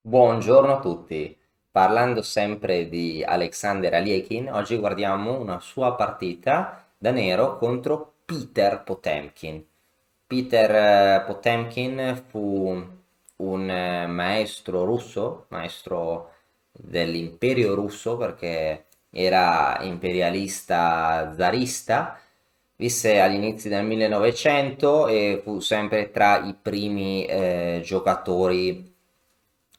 Buongiorno a tutti, parlando sempre di Alexander Alekhine, oggi guardiamo una sua partita da nero contro Peter Potemkin. Peter Potemkin fu un maestro russo, maestro dell'imperio russo perché era imperialista zarista, visse agli inizi del 1900 e fu sempre tra i primi giocatori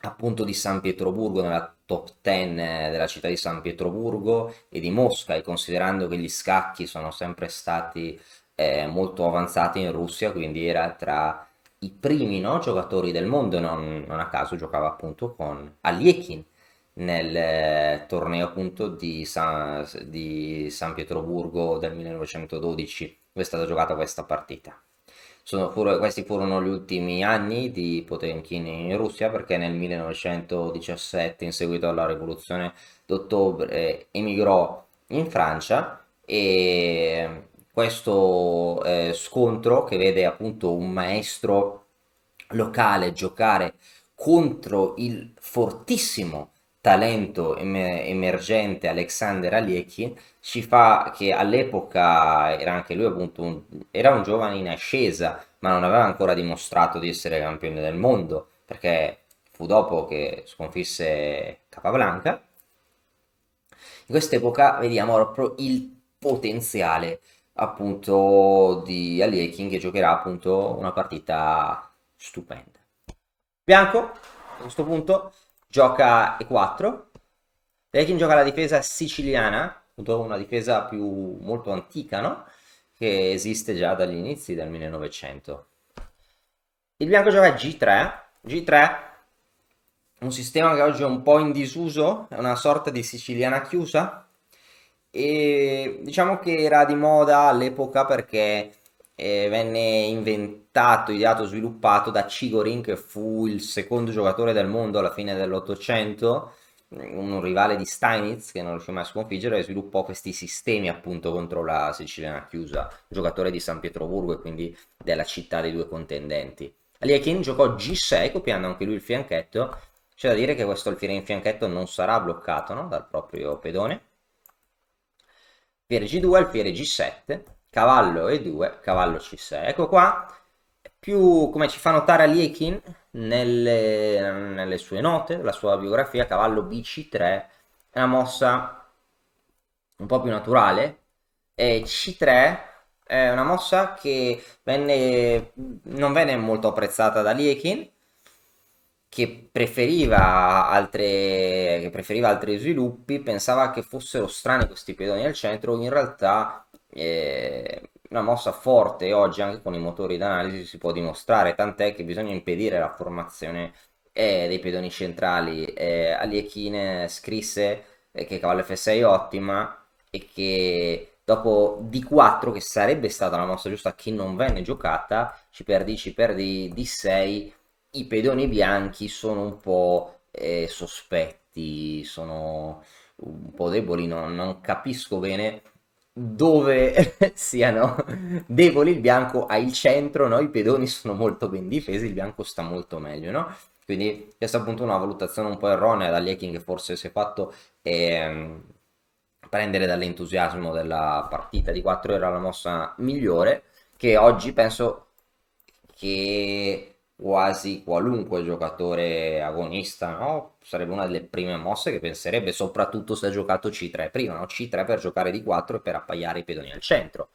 appunto di San Pietroburgo, nella top 10 della città di San Pietroburgo e di Mosca, e considerando che gli scacchi sono sempre stati molto avanzati in Russia, quindi era tra i primi, no, giocatori del mondo, non a caso giocava appunto con Aliekin nel torneo appunto di San Pietroburgo del 1912, dove è stata giocata questa partita. Questi furono gli ultimi anni di Potemkin in Russia, perché nel 1917, in seguito alla rivoluzione d'ottobre, emigrò in Francia, e questo scontro che vede appunto un maestro locale giocare contro il fortissimo talento emergente Alexander Alekhine ci fa che all'epoca era anche lui appunto era un giovane in ascesa, ma non aveva ancora dimostrato di essere campione del mondo, perché fu dopo che sconfisse Capablanca. In quest'epoca vediamo proprio il potenziale appunto di Alekhine, che giocherà appunto una partita stupenda. Bianco a questo punto gioca E4. Alekhine gioca la difesa siciliana, appunto una difesa più molto antica, no? Che esiste già dagli inizi del 1900. Il bianco gioca G3. G3, un sistema che oggi è un po' in disuso, è una sorta di siciliana chiusa, e diciamo che era di moda all'epoca perché venne inventato, ideato, sviluppato da Chigorin, che fu il secondo giocatore del mondo alla fine dell'Ottocento, un rivale di Steinitz che non riuscì mai a sconfiggere, e sviluppò questi sistemi appunto contro la siciliana chiusa, giocatore di San Pietroburgo e quindi della città dei due contendenti. Alekhine giocò G6 copiando anche lui il fianchetto. C'è da dire che questo alfiere in fianchetto non sarà bloccato, no, dal proprio pedone. Alfiere G2, alfiere G7, cavallo E2, cavallo C6. Ecco qua, più come ci fa notare Alekhine nelle sue note, la sua biografia, cavallo BC3 è una mossa un po' più naturale, e C3 è una mossa che non venne molto apprezzata da Liekin, che preferiva altri sviluppi, pensava che fossero strani questi pedoni al centro. In realtà una mossa forte, oggi anche con i motori d'analisi si può dimostrare, tant'è che bisogna impedire la formazione dei pedoni centrali. Alekhine scrisse che cavallo F6 è ottima, e che dopo D4, che sarebbe stata la mossa giusta che non venne giocata, ci perdi D6, i pedoni bianchi sono un po' sospetti, sono un po' deboli, non capisco bene dove siano deboli. Il bianco ha il centro, no? I pedoni sono molto ben difesi, il bianco sta molto meglio, no? Quindi questa è appunto una valutazione un po' erronea da Lieking, che forse si è fatto prendere dall'entusiasmo della partita. Di 4 era la mossa migliore, che oggi penso che quasi qualunque giocatore agonista, no? Sarebbe una delle prime mosse che penserebbe, soprattutto se ha giocato C3 prima, no? C3 per giocare di 4 e per appaiare i pedoni al centro.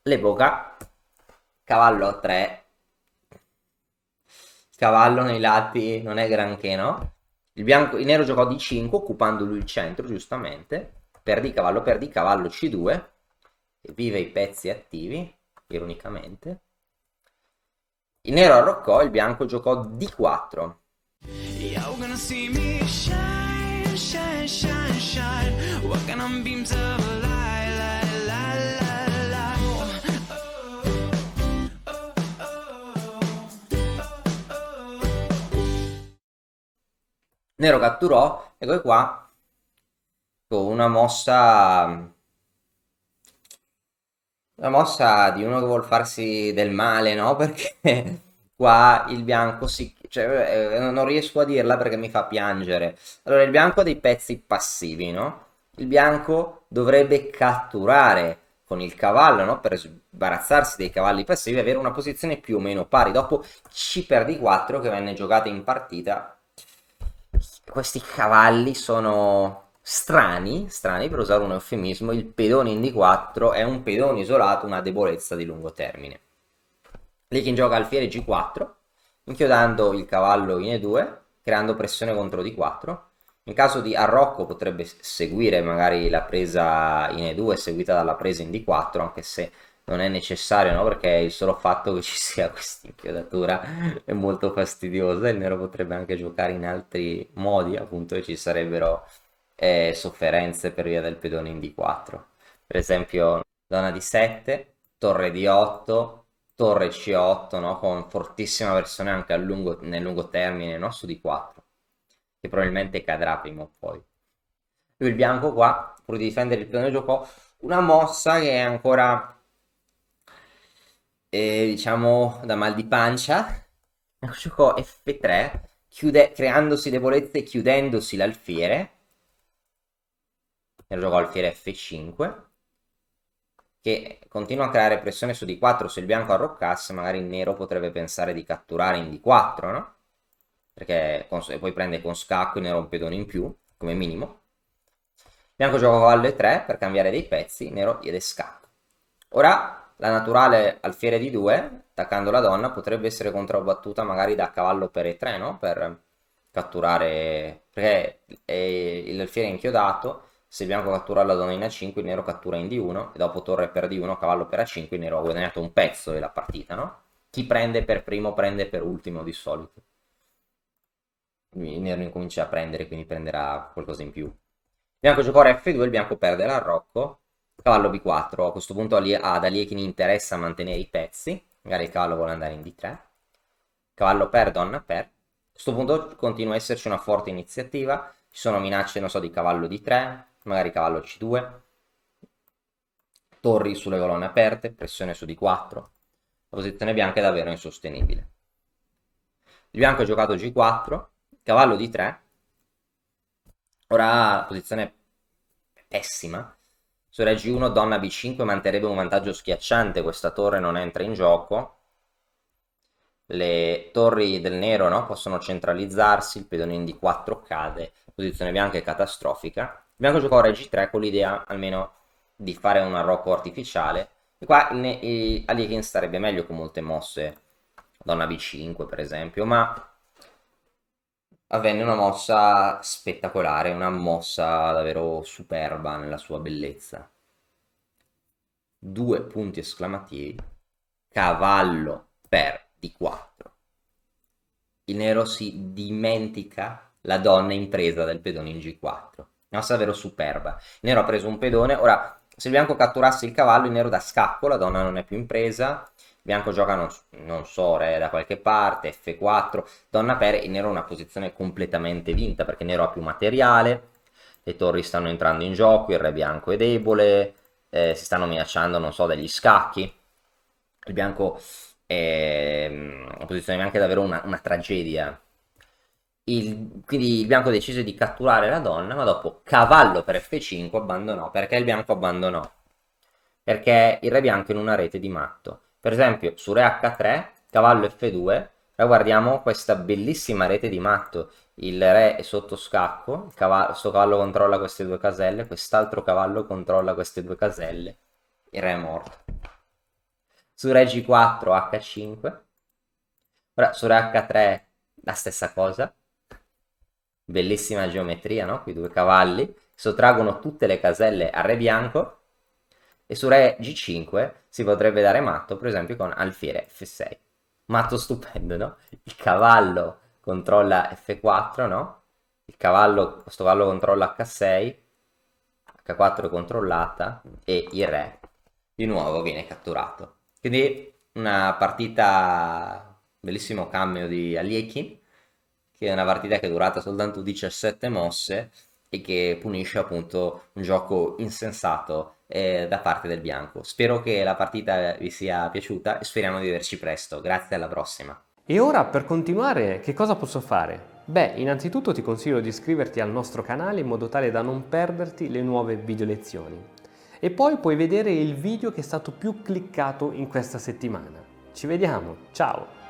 L'epoca, cavallo a 3, cavallo nei lati non è granché, no? Il nero giocò di 5 occupando lui il centro, giustamente. Perdi cavallo C2, e vive i pezzi attivi, ironicamente. Il nero arroccò, il bianco giocò D4. You're gonna see me shine, shine, shine, shine. Walking on beams of light, light, light, light, light. Nero catturò, ecco qua, con una mossa di uno che vuol farsi del male, no? Perché qua il bianco cioè, non riesco a dirla perché mi fa piangere. Allora, il bianco ha dei pezzi passivi, no? Il bianco dovrebbe catturare con il cavallo, no? Per sbarazzarsi dei cavalli passivi e avere una posizione più o meno pari. Dopo c per d4 che venne giocata in partita. Questi cavalli sono strani per usare un eufemismo. Il pedone in d4 è un pedone isolato, una debolezza di lungo termine. Lekin gioca alfiere g4, inchiodando il cavallo in e2, creando pressione contro d4. In caso di arrocco potrebbe seguire magari la presa in e2 seguita dalla presa in d4, anche se non è necessario, no? Perché il solo fatto che ci sia questa inchiodatura è molto fastidiosa. Il nero potrebbe anche giocare in altri modi, appunto, e ci sarebbero sofferenze per via del pedone in d4. Per esempio, donna d7, torre d8, torre c8, no? Con fortissima versione anche nel lungo termine, no? Su d4, che probabilmente cadrà prima o poi. Il bianco qua, pur di difendere il pedone, giocò una mossa che è ancora, diciamo, da mal di pancia. Giocò F3, creandosi debolezze e chiudendosi l'alfiere. E giocò alfiere F5, che continua a creare pressione su D4. Se il bianco arroccasse, magari il nero potrebbe pensare di catturare in D4, no? Perché poi prende con scacco, il nero un pedone in più, come minimo. Il bianco gioca cavallo E3 per cambiare dei pezzi, il nero diede scacco. Ora la naturale alfiere di 2, attaccando la donna, potrebbe essere controbattuta magari da cavallo per E3, no? Per catturare, perché l'alfiere è inchiodato, se il bianco cattura la donna in A5, il nero cattura in D1, e dopo torre per D1, cavallo per A5, il nero ha guadagnato un pezzo della partita, no? Chi prende per primo prende per ultimo di solito. Il nero incomincia a prendere, quindi prenderà qualcosa in più. Il bianco gioca ora F2, il bianco perde l'arrocco, cavallo B4. A questo punto ad Aliekin interessa mantenere i pezzi, magari il cavallo vuole andare in D3, cavallo per, donna per. A questo punto continua a esserci una forte iniziativa, ci sono minacce, non so, di cavallo D3, magari cavallo C2, torri sulle colonne aperte, pressione su D4. La posizione bianca è davvero insostenibile. Il bianco ha giocato G4, cavallo D3. Ora la posizione pessima. Su re G1, donna B5 manterrebbe un vantaggio schiacciante, questa torre non entra in gioco. Le torri del nero, no, possono centralizzarsi, il pedone in D4 cade, la posizione bianca è catastrofica. Il bianco gioca re G3 con l'idea almeno di fare un arrocco artificiale. E qua Aliekin starebbe meglio con molte mosse, donna B5 per esempio, ma avvenne una mossa spettacolare, una mossa davvero superba nella sua bellezza. Due punti esclamativi, cavallo per D4. Il nero si dimentica la donna in presa del pedone in G4. Una mossa davvero superba. Il nero ha preso un pedone, ora se il bianco catturasse il cavallo, il nero dà scacco, la donna non è più in presa, il bianco gioca, non so, re da qualche parte, F4, donna per, il nero ha una posizione completamente vinta perché il nero ha più materiale, le torri stanno entrando in gioco, il re bianco è debole, si stanno minacciando, non so, degli scacchi, il bianco è una posizione bianca è davvero una tragedia. Quindi il bianco decise di catturare la donna, ma dopo cavallo per F5 abbandonò. Perché il bianco abbandonò? Perché il re bianco è in una rete di matto. Per esempio, su re H3, cavallo F2, guardiamo questa bellissima rete di matto. Il re è sotto scacco, questo cavallo controlla queste due caselle, quest'altro cavallo controlla queste due caselle, il re è morto. Su re G4, H5, ora su re H3 la stessa cosa, bellissima geometria, no? Qui due cavalli sottraggono tutte le caselle al re bianco e su re G5 si potrebbe dare matto, per esempio con alfiere F6. Matto stupendo, no? Il cavallo controlla F4, no? Questo cavallo controlla H6, H4 è controllata e il re di nuovo viene catturato. Quindi una partita, bellissimo cambio di Aliekin, che è una partita che è durata soltanto 17 mosse e che punisce appunto un gioco insensato da parte del bianco. Spero che la partita vi sia piaciuta e speriamo di vederci presto. Grazie, alla prossima. E ora per continuare che cosa posso fare? Beh, innanzitutto ti consiglio di iscriverti al nostro canale in modo tale da non perderti le nuove video lezioni. E poi puoi vedere il video che è stato più cliccato in questa settimana. Ci vediamo, ciao!